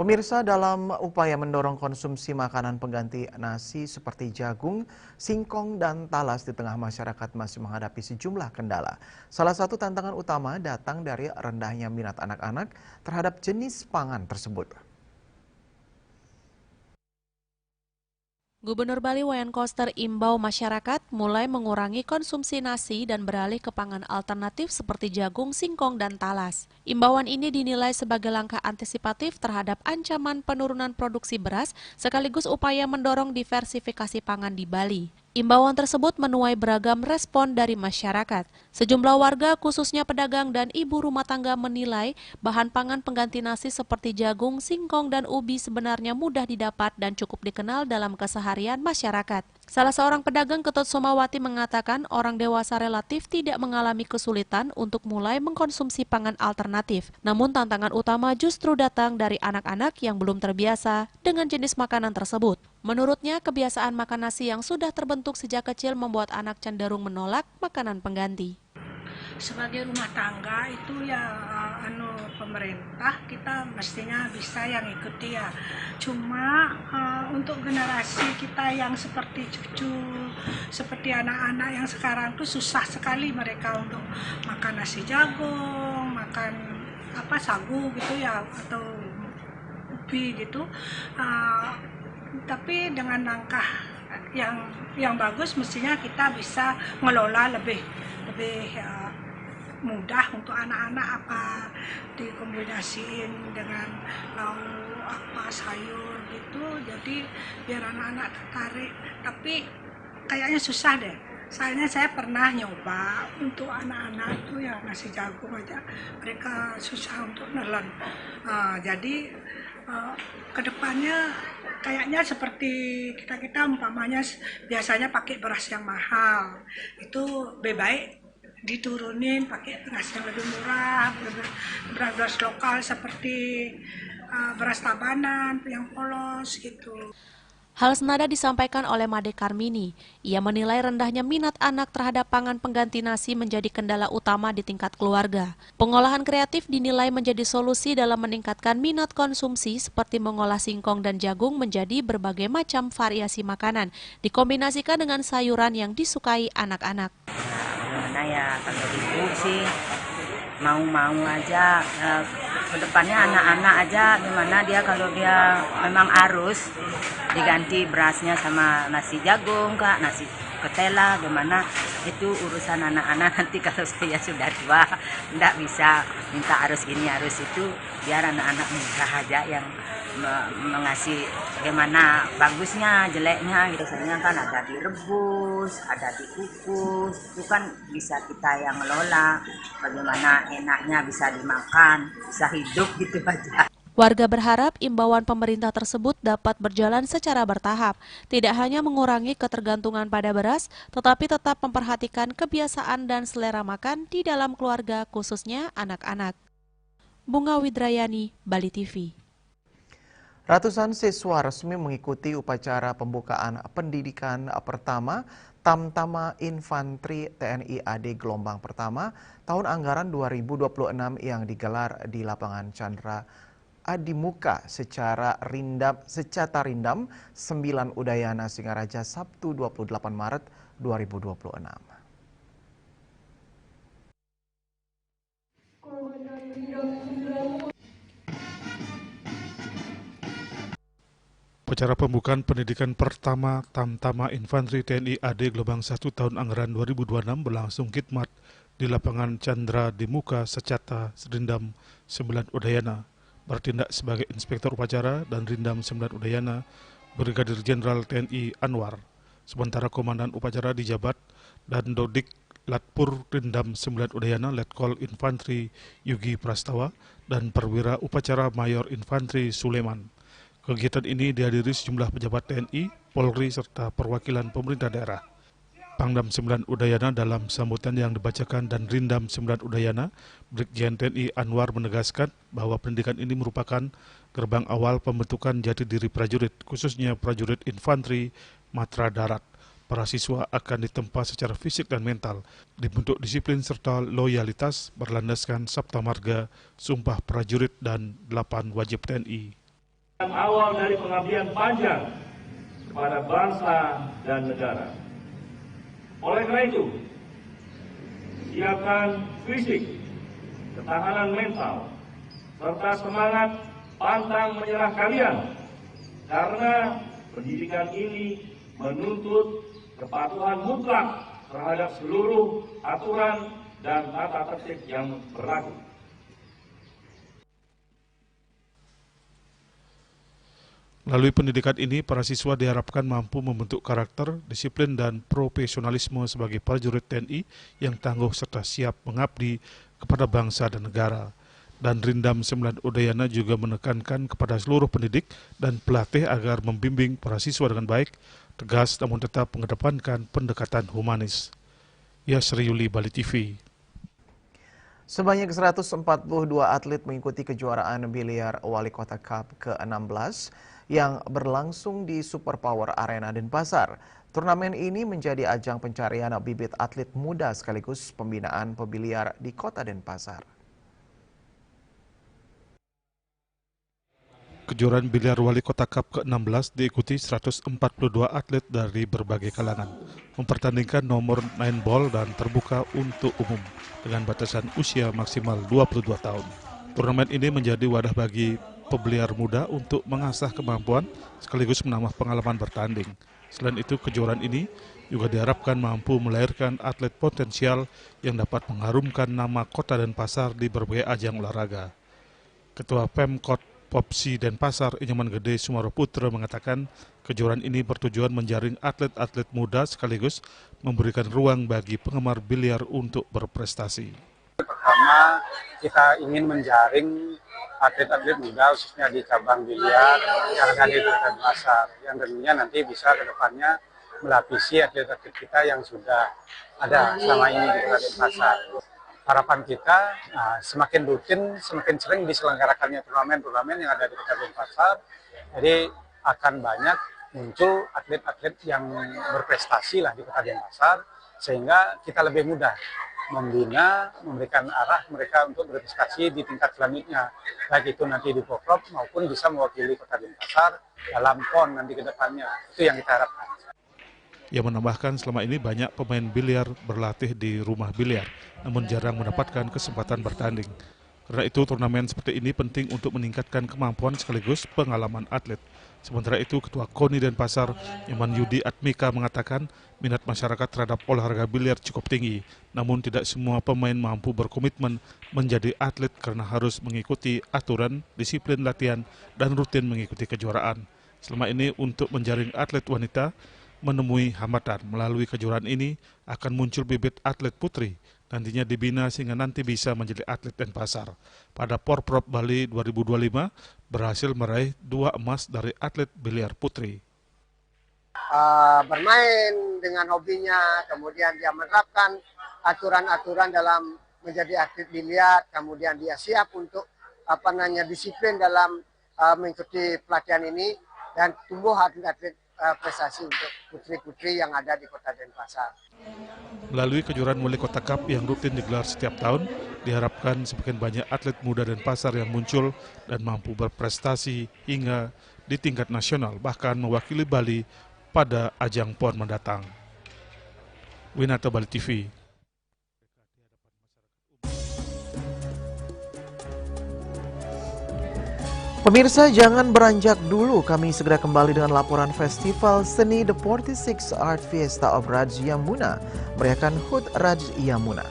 Pemirsa, dalam upaya mendorong konsumsi makanan pengganti nasi seperti jagung, singkong, dan talas di tengah masyarakat masih menghadapi sejumlah kendala. Salah satu tantangan utama datang dari rendahnya minat anak-anak terhadap jenis pangan tersebut. Gubernur Bali Wayan Koster imbau masyarakat mulai mengurangi konsumsi nasi dan beralih ke pangan alternatif seperti jagung, singkong, dan talas. Imbauan ini dinilai sebagai langkah antisipatif terhadap ancaman penurunan produksi beras sekaligus upaya mendorong diversifikasi pangan di Bali. Imbauan tersebut menuai beragam respon dari masyarakat. Sejumlah warga, khususnya pedagang dan ibu rumah tangga menilai bahan pangan pengganti nasi seperti jagung, singkong, dan ubi sebenarnya mudah didapat dan cukup dikenal dalam keseharian masyarakat. Salah seorang pedagang Ketut Somawati mengatakan orang dewasa relatif tidak mengalami kesulitan untuk mulai mengkonsumsi pangan alternatif. Namun tantangan utama justru datang dari anak-anak yang belum terbiasa dengan jenis makanan tersebut. Menurutnya, kebiasaan makan nasi yang sudah terbentuk sejak kecil membuat anak cenderung menolak makanan pengganti. Sebagai rumah tangga itu ya pemerintah kita mestinya bisa yang ikuti ya. Cuma untuk generasi kita yang seperti cucu, seperti anak-anak yang sekarang tuh susah sekali mereka untuk makan nasi jagung, makan sagu gitu ya, atau ubi gitu. Tapi dengan langkah yang bagus mestinya kita bisa ngelola lebih mudah untuk anak-anak, apa dikombinasiin dengan lauk sayur gitu, jadi biar anak-anak tertarik. Tapi kayaknya susah deh. Soalnya saya pernah nyoba untuk anak-anak itu ya nasi jagung aja mereka susah untuk nelen. Jadi kedepannya kayaknya seperti kita umpamanya biasanya pakai beras yang mahal, itu lebih baik diturunin pakai beras yang lebih murah, beras lokal seperti beras Tabanan yang polos gitu. Hal senada disampaikan oleh Made Karmini. Ia menilai rendahnya minat anak terhadap pangan pengganti nasi menjadi kendala utama di tingkat keluarga. Pengolahan kreatif dinilai menjadi solusi dalam meningkatkan minat konsumsi seperti mengolah singkong dan jagung menjadi berbagai macam variasi makanan, dikombinasikan dengan sayuran yang disukai anak-anak. Nah ya, kalau ibu sih mau aja, kedepannya anak-anak aja gimana dia kalau dia memang harus diganti berasnya sama nasi jagung kak, nasi ketela, gimana itu urusan anak-anak. Nanti kalau saya sudah tua enggak bisa minta harus ini harus itu, biar anak-anak muda aja yang mengasih gimana bagusnya jeleknya gitu. Biasanya kan ada direbus, ada dikukus, itu kan bisa kita yang ngelola bagaimana enaknya bisa dimakan, bisa hidup gitu aja. Warga berharap imbauan pemerintah tersebut dapat berjalan secara bertahap, tidak hanya mengurangi ketergantungan pada beras, tetapi tetap memperhatikan kebiasaan dan selera makan di dalam keluarga, khususnya anak-anak. Bunga Widrayani, Bali TV. Ratusan siswa resmi mengikuti upacara pembukaan pendidikan pertama Tamtama Infantri TNI AD gelombang pertama tahun anggaran 2026 yang digelar di lapangan Chandra Adimuka secara rindam 9 Udayana Singaraja Sabtu 28 Maret 2026. Upacara pembukaan pendidikan pertama Tamtama Infantri TNI AD gelombang 1 tahun anggaran 2026 berlangsung khidmat di lapangan Chandra Adimuka Secata Serindam 9 Udayana. Bertindak sebagai inspektur upacara dan Rindam 9 Udayana Brigadir Jenderal TNI Anwar, sementara komandan upacara dijabat dan Dodik Latpur Rindam 9 Udayana Letkol Infantri Yugi Prastawa dan perwira upacara Mayor Infantri Suleman. Kegiatan ini dihadiri sejumlah pejabat TNI, Polri serta perwakilan pemerintah daerah. Pangdam 9 Udayana dalam sambutan yang dibacakan dan Rindam 9 Udayana, Brigjen TNI Anwar menegaskan bahwa pendidikan ini merupakan gerbang awal pembentukan jati diri prajurit, khususnya prajurit infanteri Matra Darat. Para siswa akan ditempa secara fisik dan mental, dibentuk disiplin serta loyalitas berlandaskan Sabta Marga, Sumpah Prajurit dan 8 Wajib TNI. Awal dari pengabdian panjang kepada bangsa dan negara. Oleh karena itu, siapkan fisik, ketahanan mental, serta semangat pantang menyerah kalian, karena pendidikan ini menuntut kepatuhan mutlak terhadap seluruh aturan dan tata tertib yang berlaku. Melalui pendidikan ini, para siswa diharapkan mampu membentuk karakter, disiplin, dan profesionalisme sebagai prajurit TNI yang tangguh serta siap mengabdi kepada bangsa dan negara. Dan Rindam 9 Udayana juga menekankan kepada seluruh pendidik dan pelatih agar membimbing para siswa dengan baik, tegas namun tetap mengedepankan pendekatan humanis. Yasri Yuli, Bali TV. Sebanyak 142 atlet mengikuti kejuaraan biliar Wali Kota Cup ke-16 yang berlangsung di Superpower Arena Denpasar. Turnamen ini menjadi ajang pencarian bibit atlet muda sekaligus pembinaan pebiliar di Kota Denpasar. Kejuaraan biliar Wali Kota Cup ke-16 diikuti 142 atlet dari berbagai kalangan, mempertandingkan nomor 9 ball dan terbuka untuk umum dengan batasan usia maksimal 22 tahun. Turnamen ini menjadi wadah bagi pebiliar muda untuk mengasah kemampuan sekaligus menambah pengalaman bertanding. Selain itu, kejuaraan ini juga diharapkan mampu melahirkan atlet potensial yang dapat mengharumkan nama Kota Denpasar di berbagai ajang olahraga. Ketua Pemkot Popsi Denpasar, Inyoman Gede Sumaro Putra mengatakan kejuaraan ini bertujuan menjaring atlet-atlet muda sekaligus memberikan ruang bagi penggemar biliar untuk berprestasi. Pertama, kita ingin menjaring atlet-atlet muda khususnya di cabang biliar yang ada di Kota Denpasar, yang tentunya nanti bisa ke depannya melapisi atlet-atlet kita yang sudah ada selama ini di Kota Denpasar. Harapan kita semakin rutin, semakin sering diselenggarakannya turnamen-turnamen yang ada di Kota Denpasar, jadi akan banyak muncul atlet-atlet yang berprestasi lah di Kota Denpasar, sehingga kita lebih mudah membina, memberikan arah mereka untuk berprestasi di tingkat selanjutnya, baik itu nanti di Poprov maupun bisa mewakili Kota Denpasar dalam PON nanti ke depannya. Itu yang kita harapkan. Ia menambahkan selama ini banyak pemain biliar berlatih di rumah biliar, namun jarang mendapatkan kesempatan bertanding. Karena itu turnamen seperti ini penting untuk meningkatkan kemampuan sekaligus pengalaman atlet. Sementara itu, Ketua KONI Denpasar, Nyoman Yudi Atmika mengatakan minat masyarakat terhadap olahraga biliar cukup tinggi, namun tidak semua pemain mampu berkomitmen menjadi atlet karena harus mengikuti aturan, disiplin latihan, dan rutin mengikuti kejuaraan. Selama ini untuk menjaring atlet wanita menemui hambatan. Melalui kejuaraan ini akan muncul bibit atlet putri, nantinya dibina sehingga nanti bisa menjadi atlet Denpasar. Pada Porprov Bali 2025 berhasil meraih 2 emas dari atlet biliar putri. Bermain dengan hobinya, kemudian dia menerapkan aturan-aturan dalam menjadi atlet biliar, kemudian dia siap untuk disiplin dalam mengikuti pelatihan ini dan tumbuh atlet-atlet prestasi untuk putri-putri yang ada di Kota Denpasar. Melalui kejuaraan Wali Kota Cup yang rutin digelar setiap tahun, diharapkan semakin banyak atlet muda Denpasar yang muncul dan mampu berprestasi hingga di tingkat nasional, bahkan mewakili Bali pada ajang PON mendatang. Winata, Bali TV. Pemirsa, jangan beranjak dulu. Kami segera kembali dengan laporan Festival Seni The 46 Art Fiesta of Raj Yamuna, merayakan HUT Raj Yamuna.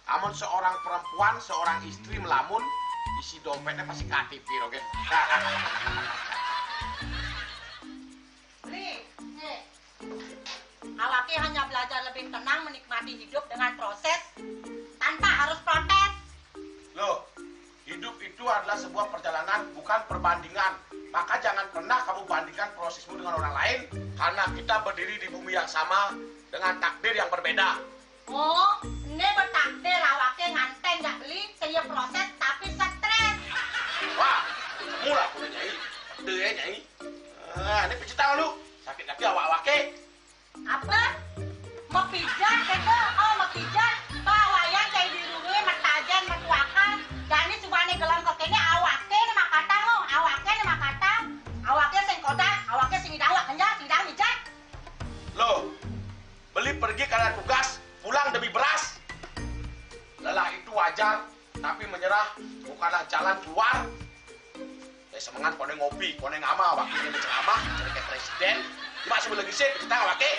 Amun seorang perempuan, seorang istri melamun, isi dompetnya pasti KTP, Rogen. Awake hanya belajar lebih tenang menikmati hidup dengan proses tanpa harus protes. Loh, hidup itu adalah sebuah perjalanan, bukan perbandingan. Maka jangan pernah kamu bandingkan prosesmu dengan orang lain, karena kita berdiri di bumi yang sama dengan takdir yang berbeda. Oh, ini bertakdir awake nganten nggak beli, saya proses tapi stres. Wah, mula aku Nyai. Takdir ya Nyai. Ini pijit tangan lu. Sakit kaki awak-awake. Apa? Mau pijat kata? Oh, mau pijat. Bawayan cai dirungi matajan matuakan. Dan ini subane gelam kokene awake ni makatang lo. Awake ni makatang. Awake sing kodak, awake sing idang kenja, sing idang mijat. Loh, beli pergi karena tugas, pulang demi beras. Lelah itu wajar, tapi menyerah bukanlah jalan keluar. Semangat kone ngopi, kone ngama, wakilnya berceramah, jadi kayak presiden. Cuma sebelum lagi sih, kita nggak pakai.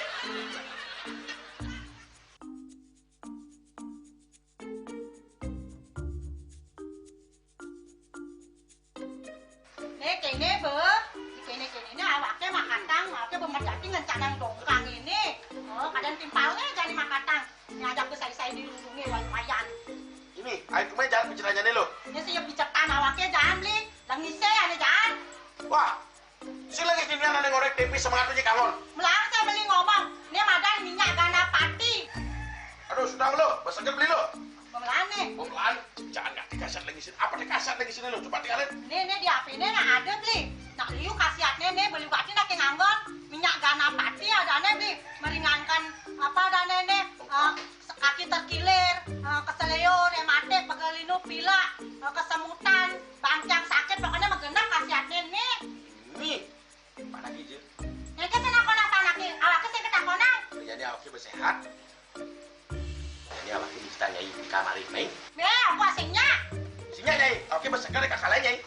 Kene be, kene awaknya makatang, awaknya bemerjati ngencanang dongkang ini. Oh, kadang timpalnya jadi makatang. Ngajak ke saya dirundungi wayan. Ini, ayo kemana jangan bicaranya nih lo. Ini siap bicarkan awaknya jangan beli, lagi saya ane jangan. Wah, si lagi gini ada ngorek TV semangatnya kangon. Melarang saya beli ngomong, ini madan minyak gana pati. Aduh, sudah lo, besarnya beli lo. Pemelaan nih. Pemelaan, jangan nggak dikasat lagi sini. Apa dikasat lagi sini lo? Coba tinggalin. Ini di HP ini ada beli. Nak liu khasiatnya nih beli bati nak nganggon minyak gana pati ada nih beli meringankan apa ada nih kaki terkilir, keseleo, rematik, pegelinu, pila, kesemutan, bangkang sakit, pokoknya menggenap khasiatnya nih. Ini, mana gitu? Ini kan saya nak apa lagi? Awaknya saya ketak konang. Jadi awaknya bersehat. Jadi awaknya bisa nyai di kamar ini. Aku asingnya. Asingnya nyai, awaknya bersegar di kakak lain nyai.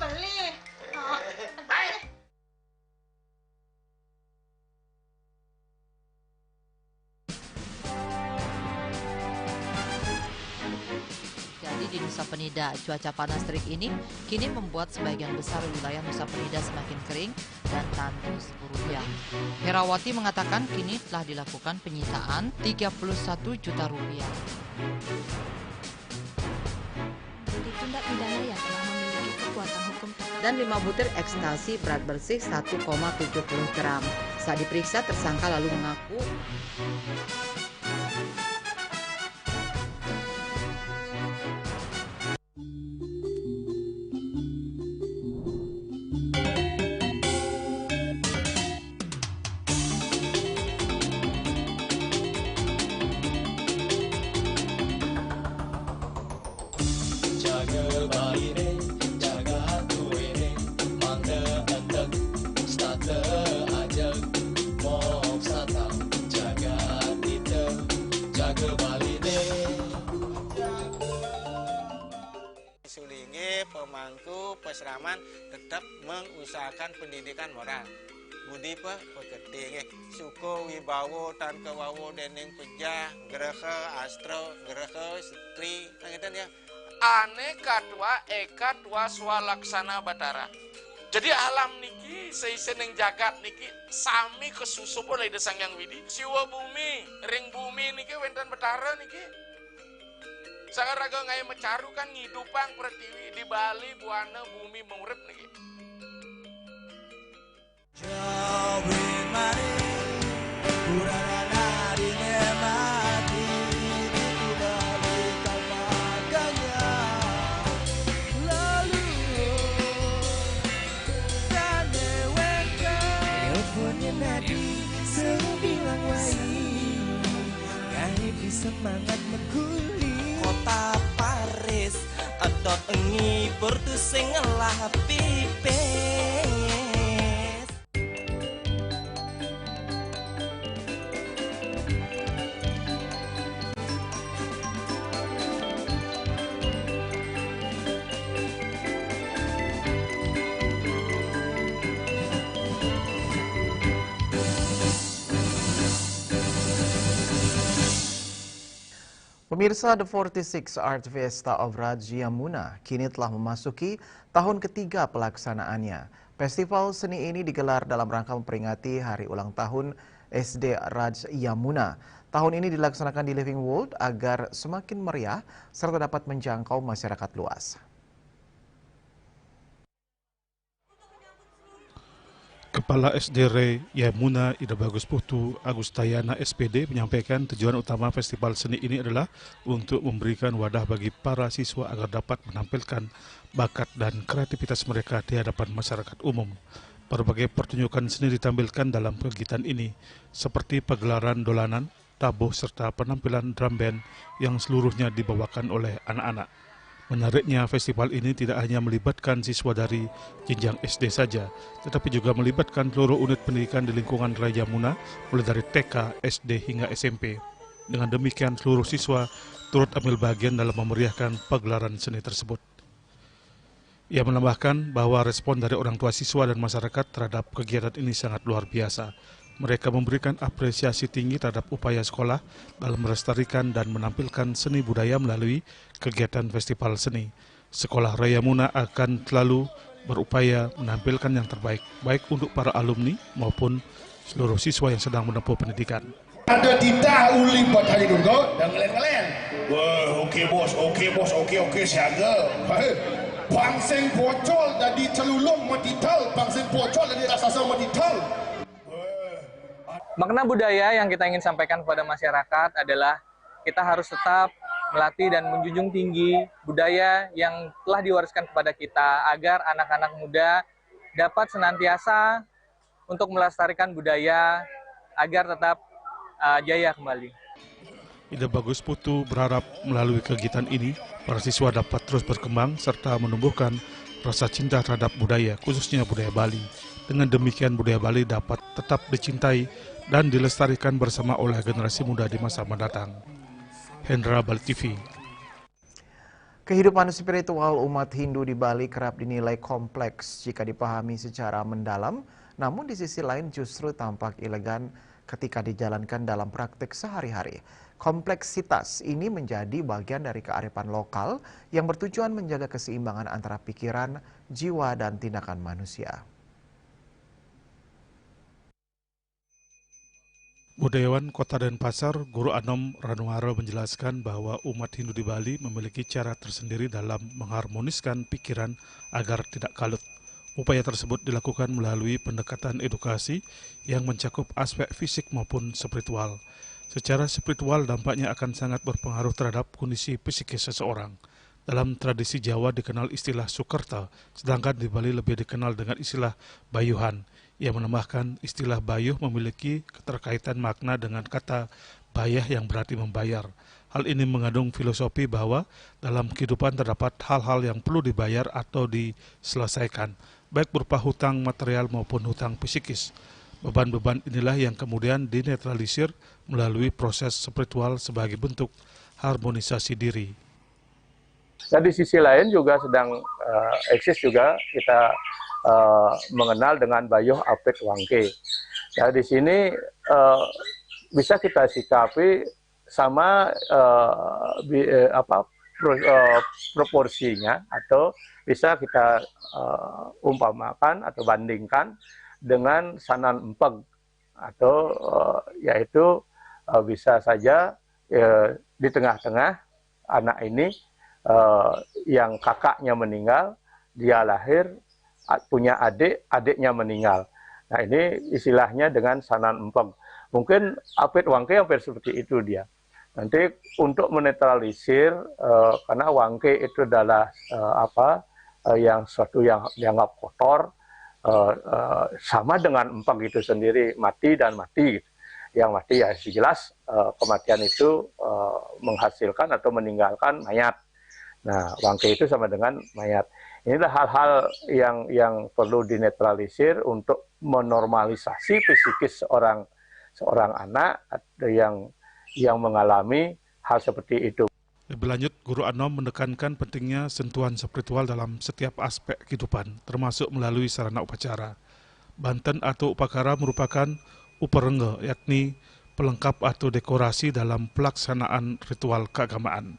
Beli. Baik. Di Nusa Penida, cuaca panas terik ini kini membuat sebagian besar wilayah Nusa Penida semakin kering dan tandus rupiah. Herawati mengatakan kini telah dilakukan penyitaan 31 juta rupiah. Tindak pidana yang telah memiliki kekuatan hukum dan 5 butir ekstasi berat bersih 1,70 gram. Saat diperiksa, tersangka lalu mengaku pemangku peseraman tetap mengusahakan pendidikan moral. Budi pekerti suko wibawo tan kewawo dening pejah gereha astro gereha setri ngeten ya. Aneka tua eka tua swalaksana batara. Jadi alam niki seiseneng jagat niki sami kesusup oleh desang yang widi. Siwa bumi, ring bumi niki wenten batara niki. Sagaraga ngai mecaru kan ngidupang pertiwi di Bali buana bumi mengurip niki. Semangat mengkuli kota Paris adot engi portu sing ngelah pipes. Pemirsa, The 46 Art Fiesta of Rajayamuna kini telah memasuki tahun ketiga pelaksanaannya. Festival seni ini digelar dalam rangka memperingati hari ulang tahun SD Raj Yamuna. Tahun ini dilaksanakan di Living World agar semakin meriah serta dapat menjangkau masyarakat luas. Kepala SD Raj Yamuna Ida Bagus Putu Agustayana SPD menyampaikan tujuan utama festival seni ini adalah untuk memberikan wadah bagi para siswa agar dapat menampilkan bakat dan kreativitas mereka di hadapan masyarakat umum. Berbagai pertunjukan seni ditampilkan dalam kegiatan ini, seperti pagelaran dolanan, tabuh, serta penampilan drum band yang seluruhnya dibawakan oleh anak-anak. Menariknya, festival ini tidak hanya melibatkan siswa dari jenjang SD saja, tetapi juga melibatkan seluruh unit pendidikan di lingkungan Raj Yamuna, mulai dari TK, SD, hingga SMP. Dengan demikian, seluruh siswa turut ambil bagian dalam memeriahkan pagelaran seni tersebut. Ia menambahkan bahwa respon dari orang tua siswa dan masyarakat terhadap kegiatan ini sangat luar biasa. Mereka memberikan apresiasi tinggi terhadap upaya sekolah dalam melestarikan dan menampilkan seni budaya melalui kegiatan festival seni. Sekolah Raj Yamuna akan selalu berupaya menampilkan yang terbaik, baik untuk para alumni maupun seluruh siswa yang sedang menempuh pendidikan. Ada tidak uli buat hari dulu dan ngelen-ngelen. Wah, oke bos, oke, siaga. Bangseng bocol jadi celulung matital, bangseng bocol jadi raksasa matital. Makna budaya yang kita ingin sampaikan kepada masyarakat adalah kita harus tetap melatih dan menjunjung tinggi budaya yang telah diwariskan kepada kita agar anak-anak muda dapat senantiasa untuk melestarikan budaya agar tetap jaya kembali. Ida Bagus Putu berharap melalui kegiatan ini, para siswa dapat terus berkembang serta menumbuhkan rasa cinta terhadap budaya, khususnya budaya Bali. Dengan demikian, budaya Bali dapat tetap dicintai dan dilestarikan bersama oleh generasi muda di masa mendatang. Hendra, Bali TV. Kehidupan spiritual umat Hindu di Bali kerap dinilai kompleks jika dipahami secara mendalam, namun di sisi lain justru tampak elegan ketika dijalankan dalam praktik sehari-hari. Kompleksitas ini menjadi bagian dari kearifan lokal yang bertujuan menjaga keseimbangan antara pikiran, jiwa, dan tindakan manusia. Budayawan Kota Denpasar, Guru Anom Ranuaro menjelaskan bahwa umat Hindu di Bali memiliki cara tersendiri dalam mengharmoniskan pikiran agar tidak kalut. Upaya tersebut dilakukan melalui pendekatan edukasi yang mencakup aspek fisik maupun spiritual. Secara spiritual dampaknya akan sangat berpengaruh terhadap kondisi psikis seseorang. Dalam tradisi Jawa dikenal istilah Sukerta, sedangkan di Bali lebih dikenal dengan istilah Bayuhan. Ia menambahkan istilah bayuh memiliki keterkaitan makna dengan kata bayah yang berarti membayar. Hal ini mengandung filosofi bahwa dalam kehidupan terdapat hal-hal yang perlu dibayar atau diselesaikan, baik berupa hutang material maupun hutang psikis. Beban-beban inilah yang kemudian dinetralisir melalui proses spiritual sebagai bentuk harmonisasi diri. Nah, di sisi lain juga sedang eksis juga kita mengenal dengan Bayuh Apit Wangke. Nah, di sini bisa kita sikapi sama proporsinya, atau bisa kita umpamakan atau bandingkan dengan Sanan Empeg, atau yaitu bisa saja di tengah-tengah anak ini yang kakaknya meninggal, dia lahir punya adik, adiknya meninggal. Nah, ini istilahnya dengan Sanan Empeg. Mungkin Apit Wangke hampir seperti itu dia. Nanti untuk menetralisir, karena Wangke itu adalah yang suatu yang dianggap kotor, sama dengan Empeg itu sendiri, mati dan mati. Yang mati ya jelas kematian itu menghasilkan atau meninggalkan mayat. Nah, Wangke itu sama dengan mayat. Inilah hal-hal yang perlu dinetralisir untuk menormalisasi psikis seorang anak yang mengalami hal seperti itu. Lebih lanjut, Guru Anom menekankan pentingnya sentuhan spiritual dalam setiap aspek kehidupan, termasuk melalui sarana upacara. Banten atau upakara merupakan uperengge, yakni pelengkap atau dekorasi dalam pelaksanaan ritual keagamaan.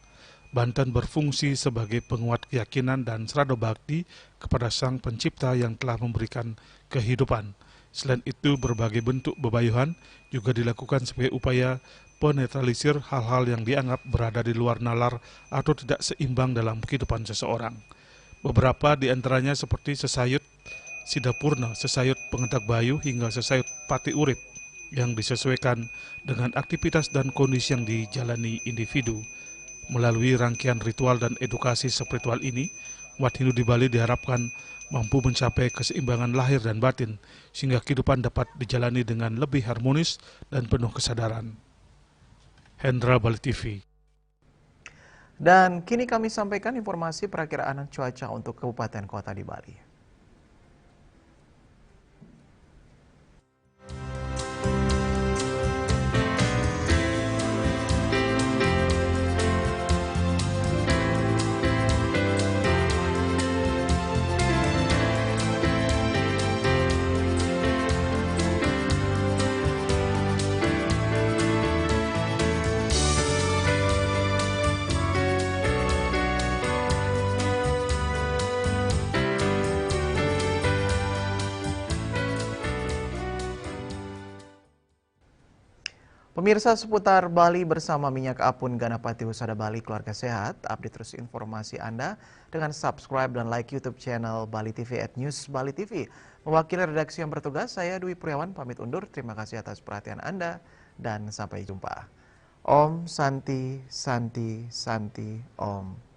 Banten berfungsi sebagai penguat keyakinan dan serado bakti kepada Sang Pencipta yang telah memberikan kehidupan. Selain itu, berbagai bentuk bebayuhan juga dilakukan sebagai upaya penetralisir hal-hal yang dianggap berada di luar nalar atau tidak seimbang dalam kehidupan seseorang. Beberapa di antaranya seperti sesayut sidapurna, sesayut pengentak bayu, hingga sesayut pati urip yang disesuaikan dengan aktivitas dan kondisi yang dijalani individu. Melalui rangkaian ritual dan edukasi spiritual ini, umat Hindu di Bali diharapkan mampu mencapai keseimbangan lahir dan batin, sehingga kehidupan dapat dijalani dengan lebih harmonis dan penuh kesadaran. Hendra, Bali TV. Dan kini kami sampaikan informasi perakiraan cuaca untuk kabupaten kota di Bali. Pemirsa seputar Bali bersama Minyak Apun Ganapati Husada Bali Keluarga Sehat, update terus informasi Anda dengan subscribe dan like YouTube channel Bali TV @News Bali TV. Mewakili redaksi yang bertugas, saya Dwi Priawan pamit undur. Terima kasih atas perhatian Anda dan sampai jumpa. Om Santi Santi Santi Om.